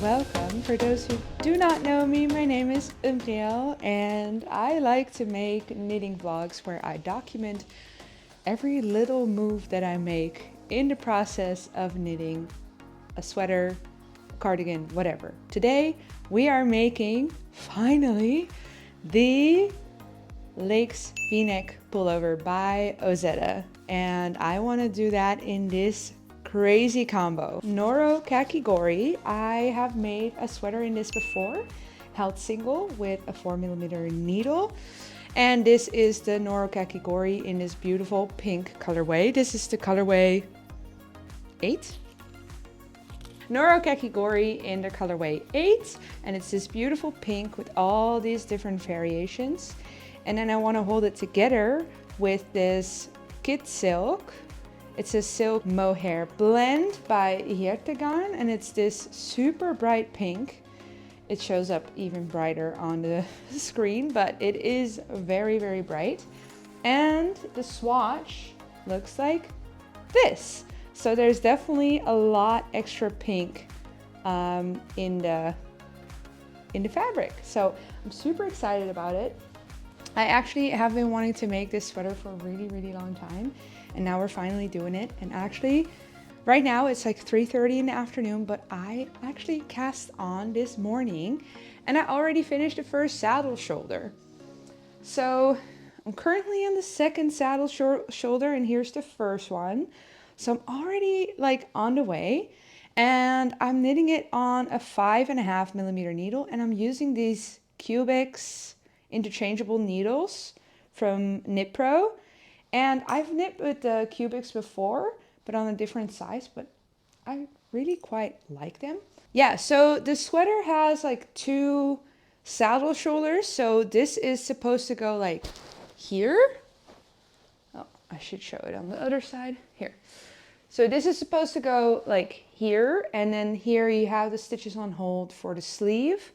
welcome. For those who do not know me, my name is Umbriel and I like to make knitting vlogs where I document every little move that I make in the process of knitting a sweater, a cardigan, whatever. Today we are making, finally, the Lakes V-neck pullover by Ozetta, and I want to do that in this crazy combo. Noro Kakigori. I have made a sweater in this before, held single with a 4mm needle, and this is the Noro Kakigori in this beautiful pink colorway. This is the colorway 8. Noro Kakigori in the colorway 8, and it's this beautiful pink with all these different variations. And then I want to hold it together with this kid silk. It's a silk mohair blend by Hiertegan, and it's this super bright pink. It shows up even brighter on the screen, but it is very, very bright. And the swatch looks like this. So there's definitely a lot extra pink in the fabric. So I'm super excited about it. I actually have been wanting to make this sweater for a really, really long time, and now we're finally doing it. And actually, right now it's like 3:30 in the afternoon, but I actually cast on this morning, and I already finished the first saddle shoulder. So I'm currently on the second saddle shoulder, and here's the first one. So I'm already like on the way, and I'm knitting it on a 5.5mm needle, and I'm using these Cubics interchangeable needles from Knit Pro. And I've knit with the Cubics before, but on a different size, but I really quite like them. Yeah, so the sweater has like 2 saddle shoulders. So this is supposed to go like here. Oh, I should show it on the other side. Here. So this is supposed to go like here, and then here you have the stitches on hold for the sleeve.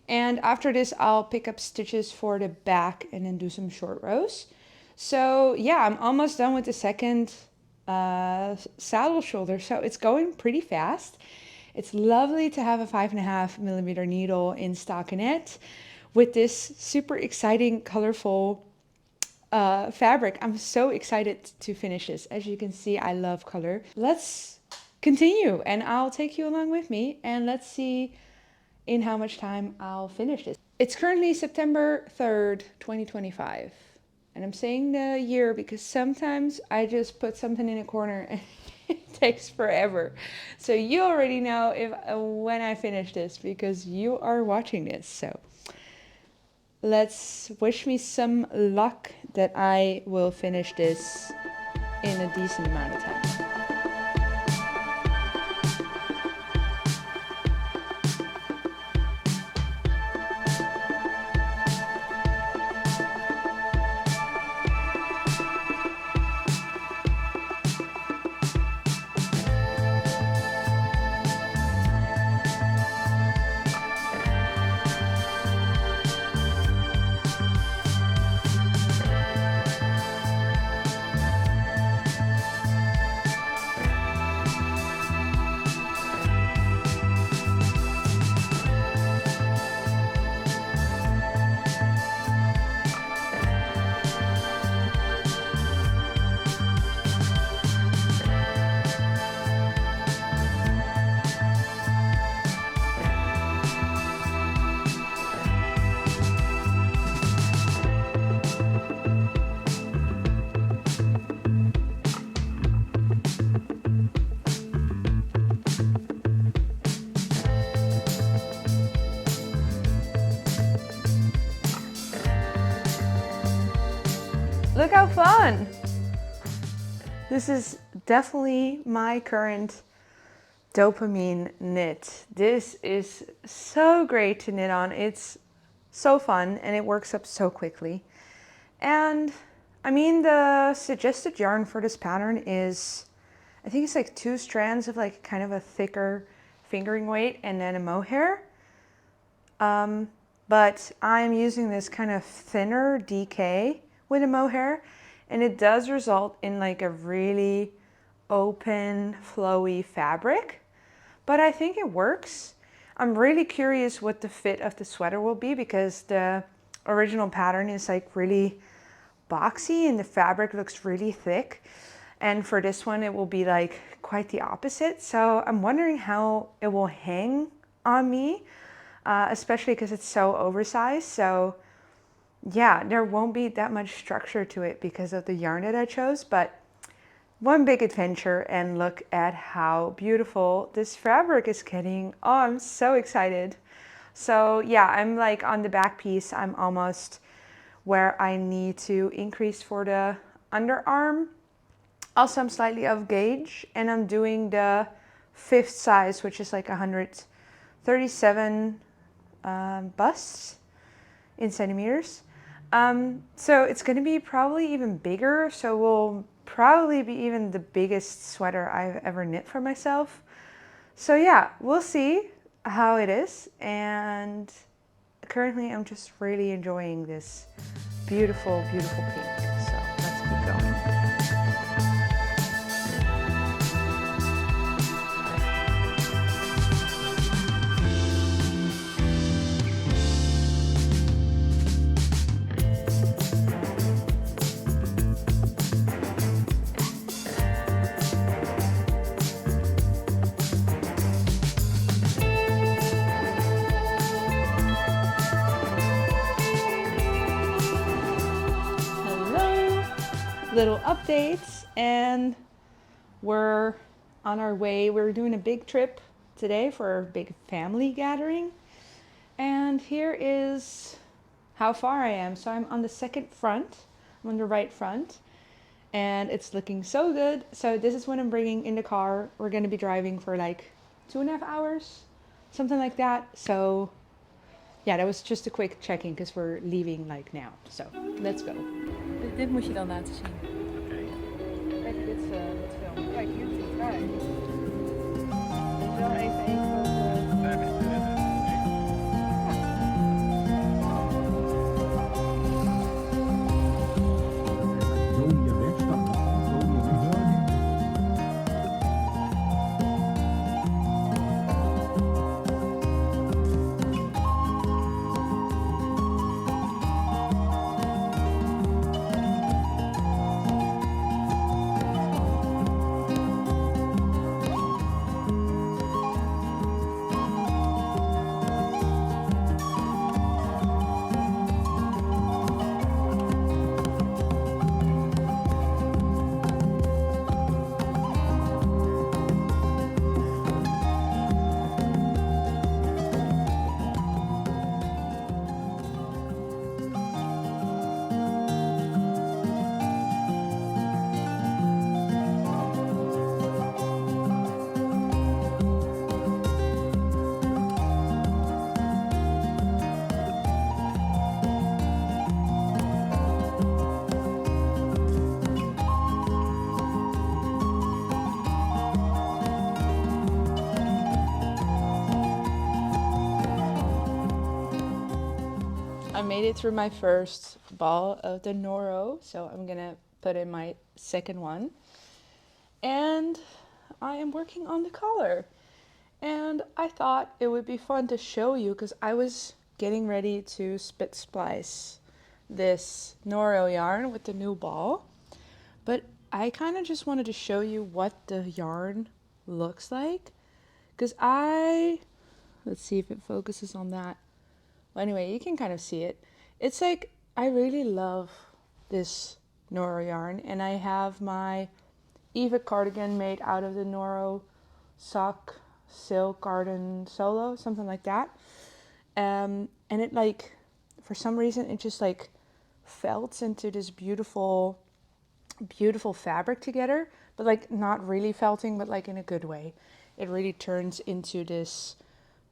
And after this, I'll pick up stitches for the back and then do some short rows. So yeah, I'm almost done with the second saddle shoulder. So it's going pretty fast. It's lovely to have a 5.5mm needle in stockinette with this super exciting, colorful fabric. I'm so excited to finish this. As you can see, I love color. Let's continue, and I'll take you along with me, and let's see in how much time I'll finish this. It's currently September 3rd, 2025. And I'm saying the year because sometimes I just put something in a corner and it takes forever. So you already know if when I finish this because you are watching this. So let's wish me some luck that I will finish this in a decent amount of time. Look how fun! This is definitely my current dopamine knit. This is so great to knit on. It's so fun and it works up so quickly. And I mean, the suggested yarn for this pattern is, I think it's like 2 strands of like kind of a thicker fingering weight and then a mohair. But I'm using this kind of thinner DK with a mohair, and it does result in like a really open, flowy fabric, but I think it works. I'm really curious what the fit of the sweater will be because the original pattern is like really boxy and the fabric looks really thick. And for this one, it will be like quite the opposite. So I'm wondering how it will hang on me, especially because it's so oversized. So yeah, there won't be that much structure to it because of the yarn that I chose, but one big adventure. And look at how beautiful this fabric is getting. Oh, I'm so excited. So yeah, I'm like on the back piece, I'm almost where I need to increase for the underarm. Also, I'm slightly off gauge and I'm doing the 5th size, which is like 137 busts in centimeters. So it's going to be probably even bigger. So will probably be even the biggest sweater I've ever knit for myself. So yeah, we'll see how it is. And currently I'm just really enjoying this beautiful, beautiful pink. So let's keep going. Little updates, and we're on our way. We're doing a big trip today for a big family gathering, and here is how far I am. So I'm on the second front. I'm on the right front, and it's looking so good. So this is what I'm bringing in the car. We're going to be driving for like 2.5 hours, something like that. So yeah, that was just a quick checking because we're leaving like now. So let's go. Dit moet je dan laten zien. Kijk, dit film. Kijk, hier is het vrij. Ik wil even I made it through my first ball of the Noro, so I'm gonna put in my second one. And I am working on the collar. And I thought it would be fun to show you because I was getting ready to spit splice this Noro yarn with the new ball. But I kind of just wanted to show you what the yarn looks like. Because let's see if it focuses on that. Well, anyway, you can kind of see it. It's like, I really love this Noro yarn. And I have my Eva cardigan made out of the Noro sock silk garden solo, something like that. And it like, for some reason, it just like felts into this beautiful, beautiful fabric together. But like not really felting, but like in a good way. It really turns into this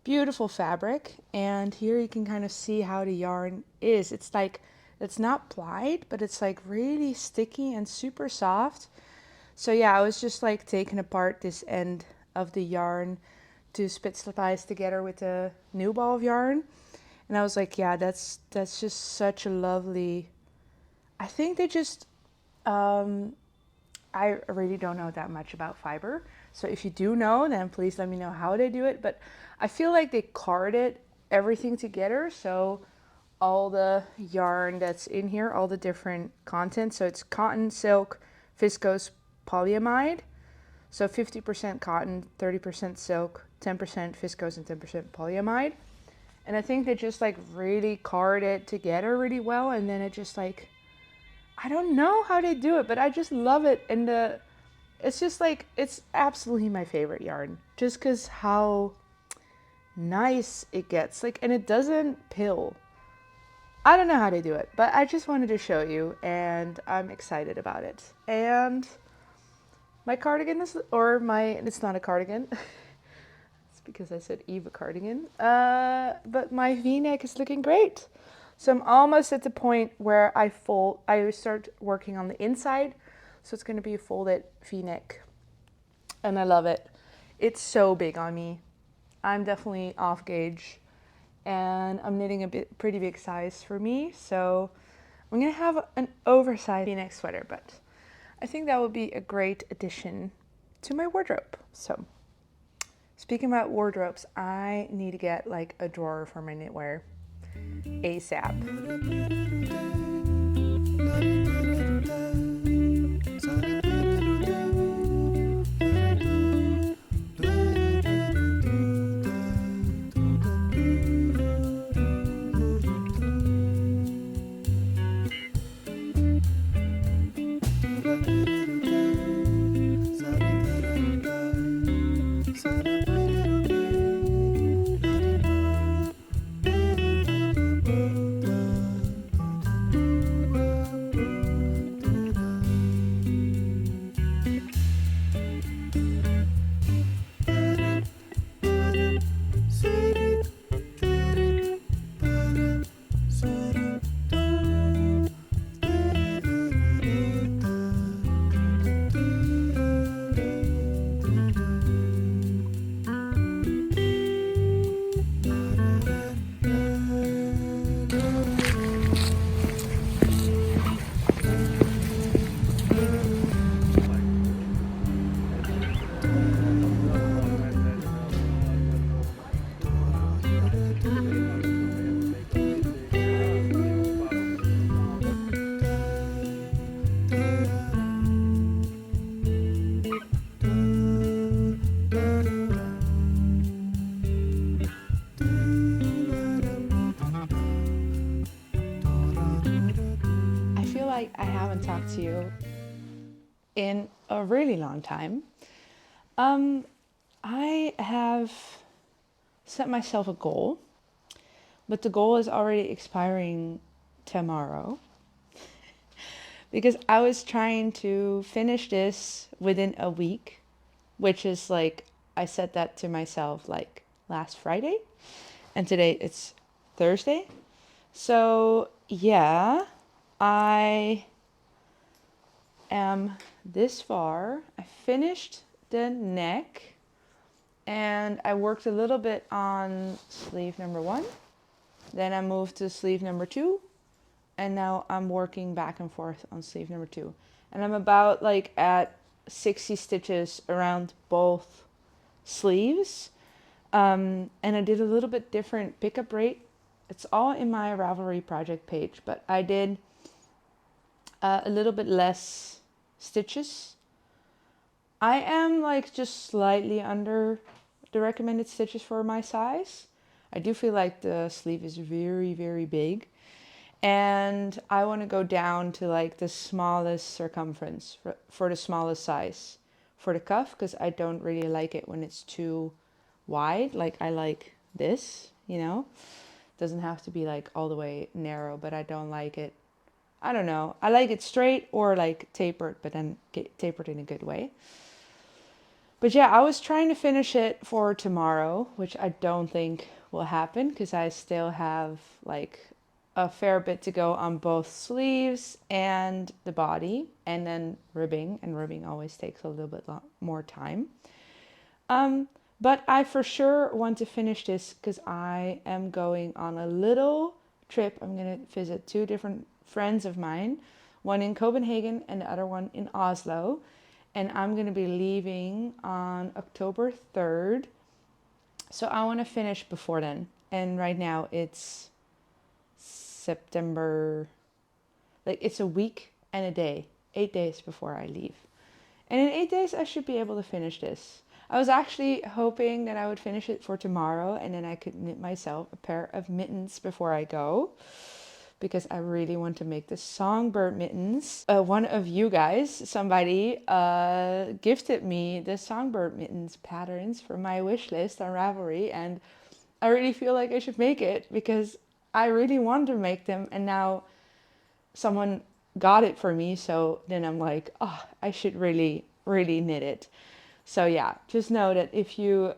beautiful fabric. And here you can kind of see how the yarn is. It's like, it's not plied, but it's like really sticky and super soft. So yeah, I was just like taking apart this end of the yarn to spit splice together with the new ball of yarn. And I was like, yeah, that's just such a lovely, I think they just, I I really don't know that much about fiber. So if you do know, then please let me know how they do it. But I feel like they carded everything together. So all the yarn that's in here, all the different content. So it's cotton, silk, viscose, polyamide. So 50% cotton, 30% silk, 10% viscose, and 10% polyamide. And I think they just like really card it together really well. And then it just like, I don't know how they do it, but I just love it. And it's just like, it's absolutely my favorite yarn. Just because how nice it gets. Like, and it doesn't pill. I don't know how they do it, but I just wanted to show you, and I'm excited about it. And my cardigan is, it's not a cardigan. It's because I said Eva cardigan. But my V-neck is looking great. So I'm almost at the point where I start working on the inside. So it's going to be a folded V-neck. And I love it. It's so big on me. I'm definitely off gauge. And I'm knitting a pretty big size for me. So I'm going to have an oversized V-neck sweater. But I think that would be a great addition to my wardrobe. So speaking about wardrobes, I need to get like a drawer for my knitwear ASAP. I haven't talked to you in a really long time. I have set myself a goal, but the goal is already expiring tomorrow because I was trying to finish this within a week, which is like, I set that to myself like last Friday, and today it's Thursday. So yeah, I am this far. I finished the neck and I worked a little bit on sleeve number 1. Then I moved to sleeve number 2, and now I'm working back and forth on sleeve number 2. And I'm about like at 60 stitches around both sleeves. And I did a little bit different pickup rate. It's all in my Ravelry project page, but I did a little bit less stitches. I am like just slightly under the recommended stitches for my size. I do feel like the sleeve is very, very big. And I want to go down to like the smallest circumference for the smallest size for the cuff, because I don't really like it when it's too wide. Like I like this, you know. Doesn't have to be like all the way narrow, but I don't like it. I don't know. I like it straight or like tapered, but then tapered in a good way. But yeah, I was trying to finish it for tomorrow, which I don't think will happen because I still have like a fair bit to go on both sleeves and the body, and then ribbing, and ribbing always takes a little bit more time. But I for sure want to finish this because I am going on a little trip. I'm going to visit 2 different friends of mine, one in Copenhagen and the other one in Oslo. and I'm going to be leaving on October 3rd. So I want to finish before then. And right now it's September, like it's a week and a day, 8 days before I leave. And in 8 days, I should be able to finish this. I was actually hoping that I would finish it for tomorrow and then I could knit myself a pair of mittens before I go. Because I really want to make the songbird mittens. One of you guys, somebody, gifted me the songbird mittens patterns for my wish list on Ravelry. And I really feel like I should make it because I really want to make them. And now someone got it for me. So then I'm like, oh, I should really, really knit it. So yeah, just know that if you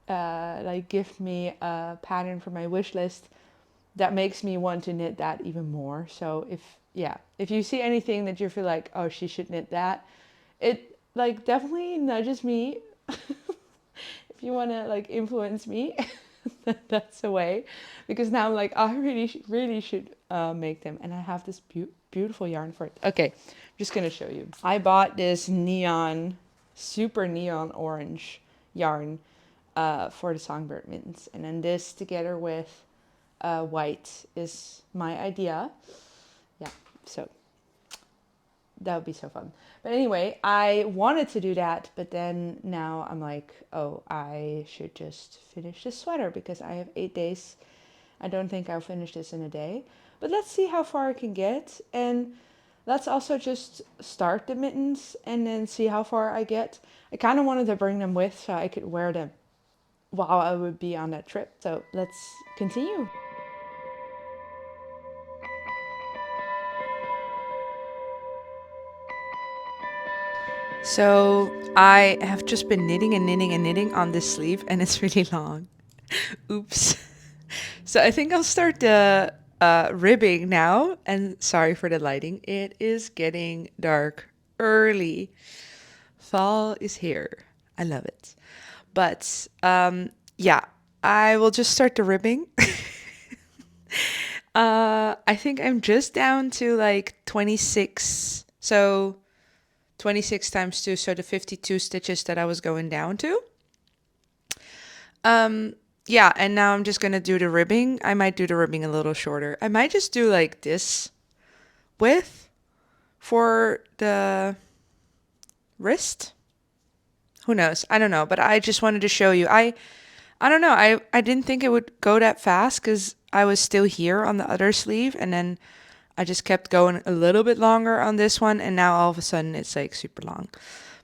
like gift me a pattern for my wish list, that makes me want to knit that even more. So if you see anything that you feel like, oh, she should knit that, it like definitely nudges me. If you want to like influence me, that's the way. Because now I'm like, oh, I really should make them. And I have this beautiful yarn for it. Okay, I'm just going to show you. I bought this super neon orange yarn for the songbird mittens. And then this together with white is my idea. Yeah, so that would be so fun. But anyway, I wanted to do that, but then now I'm like, oh, I should just finish this sweater because I have 8 days. I don't think I'll finish this in a day, but let's see how far I can get. And let's also just start the mittens and then see how far I get. I kind of wanted to bring them with so I could wear them while I would be on that trip. So let's continue. So I have just been knitting and knitting and knitting on this sleeve and it's really long. Oops. So I think I'll start the ribbing now. And sorry for the lighting. It is getting dark early. Fall is here. I love it. But yeah, I will just start the ribbing. I think I'm just down to like 26. So 26 times 2, so the 52 stitches that I was going down to. Yeah, and now I'm just gonna do the ribbing. I might do the ribbing a little shorter. I might just do like this width for the wrist. Who knows? I don't know, but I just wanted to show you. I don't know. I didn't think it would go that fast because I was still here on the other sleeve, and then I just kept going a little bit longer on this one, and now all of a sudden it's like super long.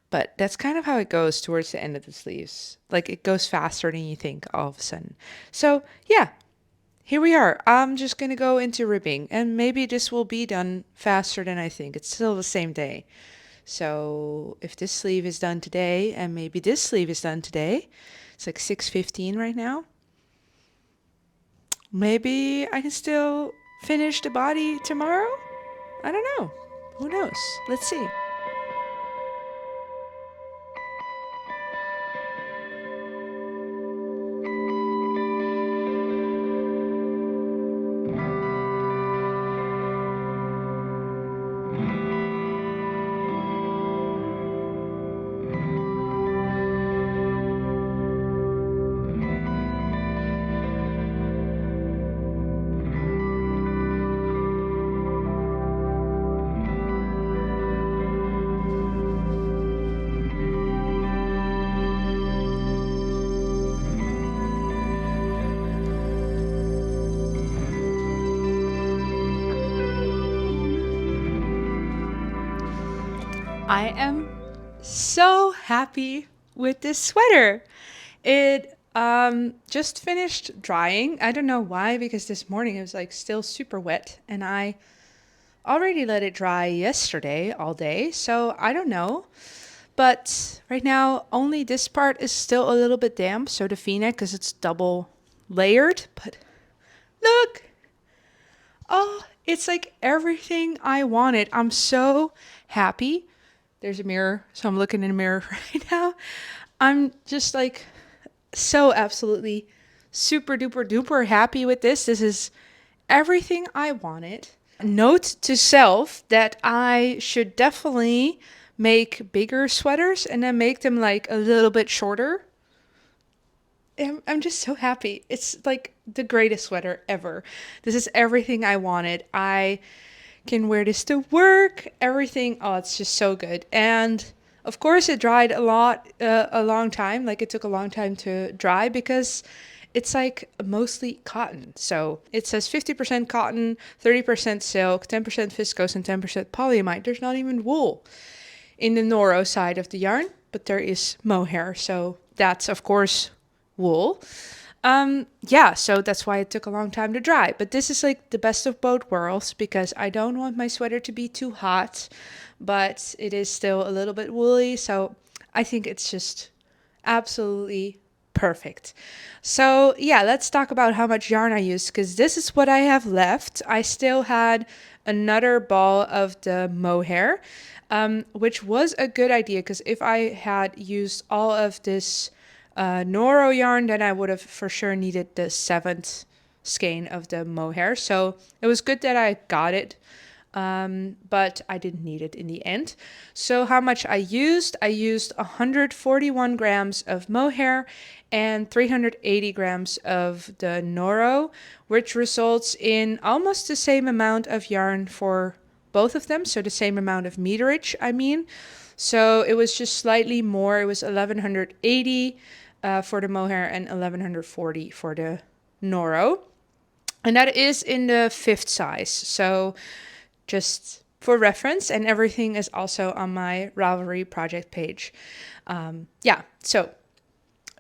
But that's kind of how it goes towards the end of the sleeves. Like it goes faster than you think all of a sudden. So yeah, here we are. I'm just going to go into ribbing, and maybe this will be done faster than I think. It's still the same day. So if this sleeve is done today, and maybe this sleeve is done today, it's like 6:15 right now. Maybe I can still finish the body tomorrow? I don't know. Who knows? Let's see. I am so happy with this sweater. It just finished drying. I don't know why, because this morning it was like still super wet and I already let it dry yesterday all day. So I don't know. But right now only this part is still a little bit damp. So the V-neck, because it's double layered. But look. Oh, it's like everything I wanted. I'm so happy. There's a mirror, so I'm looking in the mirror right now. I'm just like so absolutely super duper duper happy with this. This is everything I wanted. Note to self that I should definitely make bigger sweaters and then make them like a little bit shorter. I'm just so happy. It's like the greatest sweater ever. This is everything I wanted. I can wear this to work, everything. Oh, it's just so good. And of course it dried a long time. Like it took a long time to dry because it's like mostly cotton. So it says 50% cotton, 30% silk, 10% viscose, and 10% polyamide. There's not even wool in the Noro side of the yarn, but there is mohair. So that's, of course, wool. Yeah, so that's why it took a long time to dry. But this is like the best of both worlds because I don't want my sweater to be too hot, but it is still a little bit woolly. So I think it's just absolutely perfect. So yeah, let's talk about how much yarn I used because this is what I have left. I still had another ball of the mohair, which was a good idea because if I had used all of this Noro yarn, then I would have for sure needed the 7th skein of the mohair. So it was good that I got it, but I didn't need it in the end. So how much I used 141 grams of mohair and 380 grams of the Noro, which results in almost the same amount of yarn for both of them. So the same amount of meterage, I mean. So it was just slightly more. It was 1180 for the mohair and 1140 for the Noro. And that is in the 5th size. So just for reference, and everything is also on my Ravelry project page. Yeah, so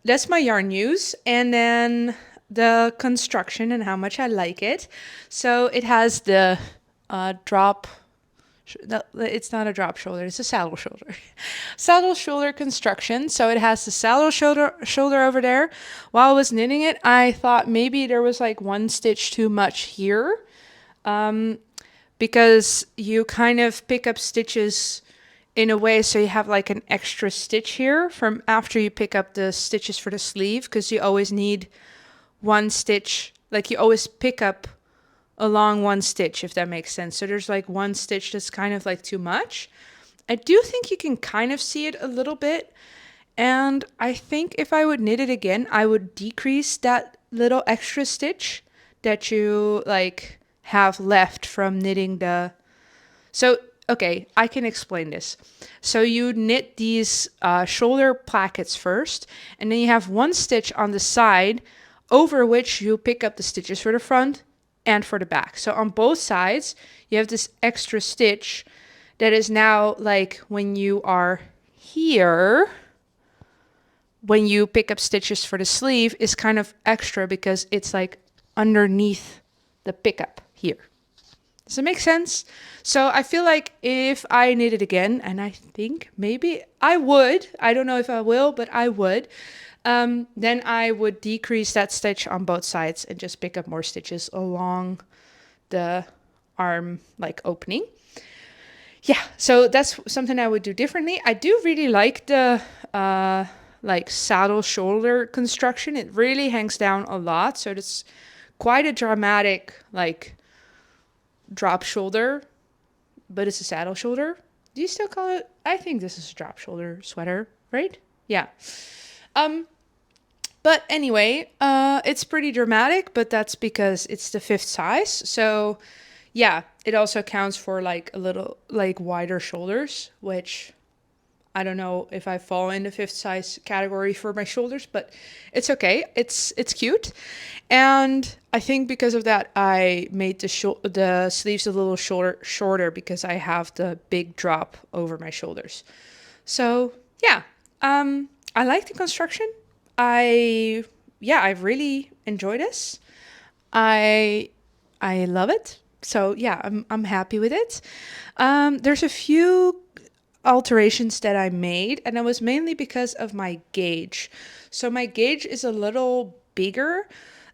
that's my yarn use. And then the construction and how much I like it. So it has the drop. No, it's not a drop shoulder, it's a saddle shoulder. Saddle shoulder construction. So it has the saddle shoulder over there. While I was knitting it, I thought maybe there was like one stitch too much here. Because you kind of pick up stitches in a way so you have like an extra stitch here from after you pick up the stitches for the sleeve, because you always need one stitch, like you always pick up along one stitch, if that makes sense. So there's like one stitch that's kind of like too much. I do think you can kind of see it a little bit, and I think if I would knit it again, I would decrease that little extra stitch that you like have left from knitting the... So okay, I can explain this. So you knit these shoulder plackets first, and then you have one stitch on the side over which you pick up the stitches for the front and for the back. So on both sides, you have this extra stitch that is now like when you are here, when you pick up stitches for the sleeve, is kind of extra because it's like underneath the pickup here. Does it make sense? So I feel like if I knit it again, and I think maybe I would, I don't know if I will, but I would, then I would decrease that stitch on both sides and just pick up more stitches along the arm like opening. Yeah, so that's something I would do differently. I do really like the like saddle shoulder construction. It really hangs down a lot, so it's quite a dramatic like drop shoulder, but it's a saddle shoulder. Do you still call it? I think this is a drop shoulder sweater, right? Yeah. But anyway, it's pretty dramatic, but that's because it's the 5th size. So yeah, it also counts for like a little like wider shoulders, which I don't know if I fall in the 5th size category for my shoulders, but it's okay. It's cute. And I think because of that, I made the sleeves a little shorter because I have the big drop over my shoulders. So yeah, I like the construction. I really enjoy this. I love it. So yeah, I'm happy with it. There's a few alterations that I made, and it was mainly because of my gauge. So my gauge is a little bigger,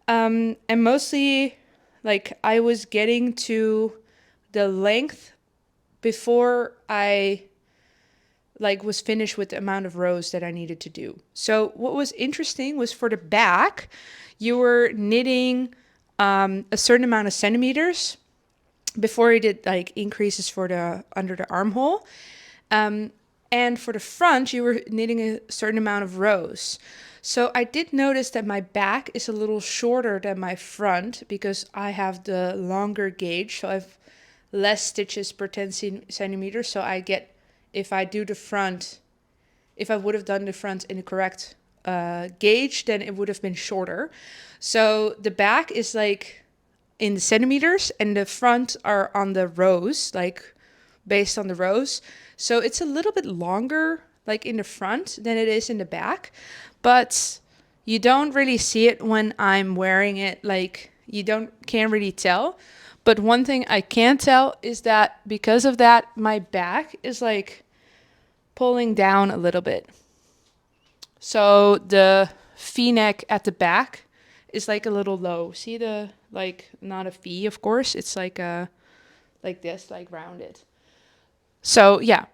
and mostly like I was getting to the length before I like was finished with the amount of rows that I needed to do. So what was interesting was for the back, you were knitting a certain amount of centimeters before you did like increases for the under the armhole. And for the front, you were knitting a certain amount of rows. So I did notice that my back is a little shorter than my front because I have the longer gauge. So I have less stitches per 10 centimeters. So I get, if I do the front, if I would have done the front in the correct gauge, then it would have been shorter. So the back is like in the centimeters and the front are on the rows, like based on the rows. So it's a little bit longer like in the front than it is in the back, but you don't really see it when I'm wearing it. Like you can't really tell. But one thing I can tell is that because of that, my back is like pulling down a little bit. So the V-neck at the back is like a little low. See the, like, not a V, of course. It's like a, like this, like rounded. So yeah.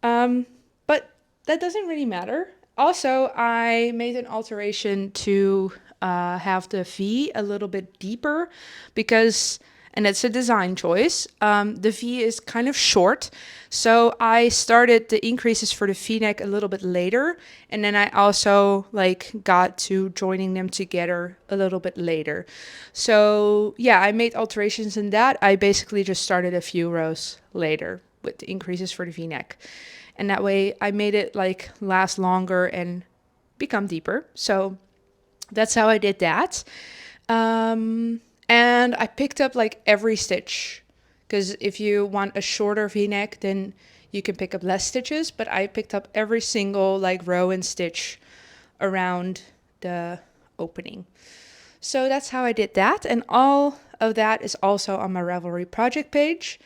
But that doesn't really matter. Also, I made an alteration to have the V a little bit deeper because, and it's a design choice, the V is kind of short. So I started the increases for the V-neck a little bit later. And then I also like got to joining them together a little bit later. So yeah, I made alterations in that. I basically just started a few rows later with the increases for the V-neck. And that way I made it like last longer and become deeper. So that's how I did that. And I picked up like every stitch, because if you want a shorter V-neck, then you can pick up less stitches. But I picked up every single like row and stitch around the opening. So that's how I did that. And all of that is also on my Ravelry project page.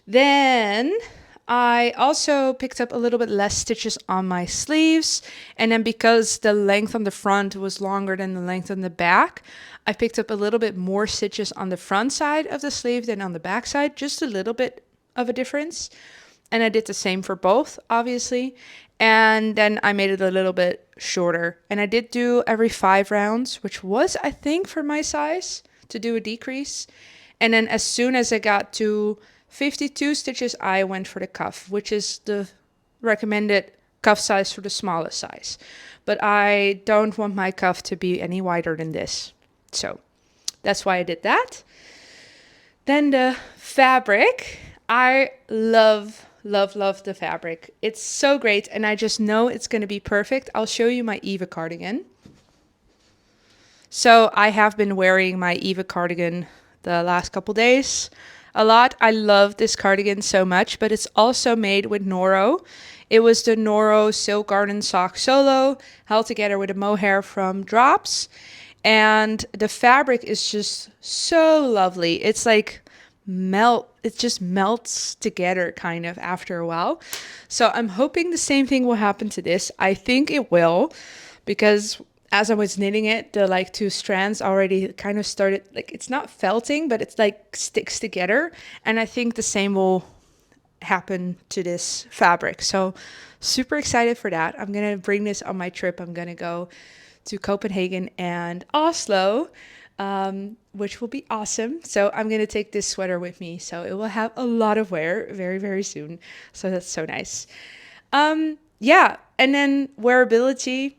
Then I also picked up a little bit less stitches on my sleeves. And then because the length on the front was longer than the length on the back, I picked up a little bit more stitches on the front side of the sleeve than on the back side, just a little bit of a difference. And I did the same for both, obviously. And then I made it a little bit shorter. And I did do every 5 rounds, which was, I think, for my size, to do a decrease. And then as soon as I got to 52 stitches, I went for the cuff, which is the recommended cuff size for the smallest size. But I don't want my cuff to be any wider than this. So that's why I did that. Then the fabric. I love the fabric. It's so great, and I just know it's going to be perfect. I'll show you my Eva cardigan. So I have been wearing my Eva cardigan the last couple days a lot. I love this cardigan so much, but it's also made with Noro. It was the Noro Silk Garden Sock Solo, held together with a mohair from Drops. And the fabric is just so lovely. It's like it just melts together kind of after a while. So I'm hoping the same thing will happen to this. I think it will, because as I was knitting it, the like 2 strands already kind of started, like, it's not felting, but it's like sticks together. And I think the same will happen to this fabric. So super excited for that. I'm going to bring this on my trip. I'm going to go to Copenhagen and Oslo, which will be awesome. So I'm going to take this sweater with me. So it will have a lot of wear very, very soon. So that's so nice. Yeah. And then wearability.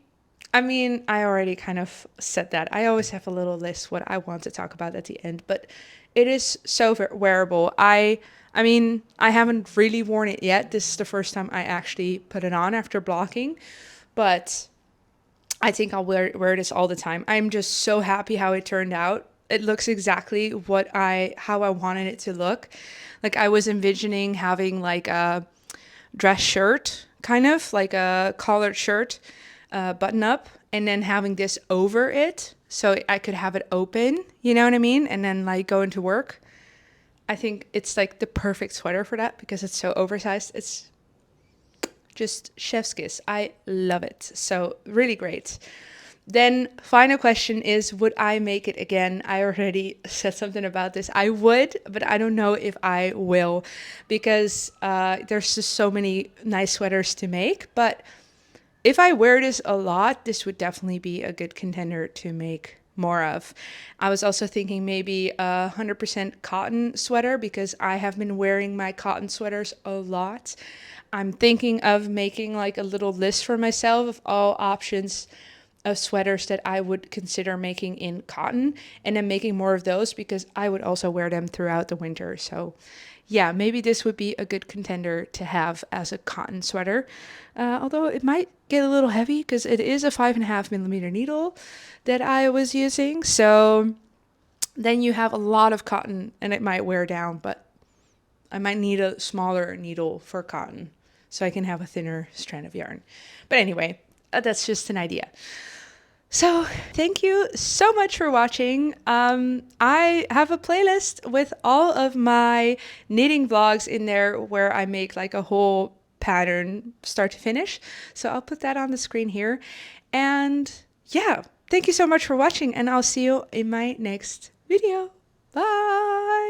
I mean, I already kind of said that. I always have a little list what I want to talk about at the end, but it is so wearable. I mean, I haven't really worn it yet. This is the first time I actually put it on after blocking, but I think I'll wear this all the time. I'm just so happy how it turned out. It looks exactly how I wanted it to look. Like I was envisioning having like a dress shirt, kind of like a collared shirt, button up, and then having this over it so I could have it open, you know what I mean? And then like go into work. I think it's like the perfect sweater for that because it's so oversized. It's just chef's kiss. I love it. So really great. Then final question is, would I make it again? I already said something about this. I would, but I don't know if I will because there's just so many nice sweaters to make. But if I wear this a lot, this would definitely be a good contender to make more of. I was also thinking maybe a 100% cotton sweater because I have been wearing my cotton sweaters a lot. I'm thinking of making like a little list for myself of all options of sweaters that I would consider making in cotton, and then making more of those because I would also wear them throughout the winter. So yeah, maybe this would be a good contender to have as a cotton sweater. Although it might get a little heavy because it is a 5.5 millimeter needle that I was using. So then you have a lot of cotton and it might wear down, but I might need a smaller needle for cotton so I can have a thinner strand of yarn. But anyway, that's just an idea. So thank you so much for watching. I have a playlist with all of my knitting vlogs in there where I make like a whole pattern start to finish. So I'll put that on the screen here. And yeah, thank you so much for watching, and I'll see you in my next video. Bye!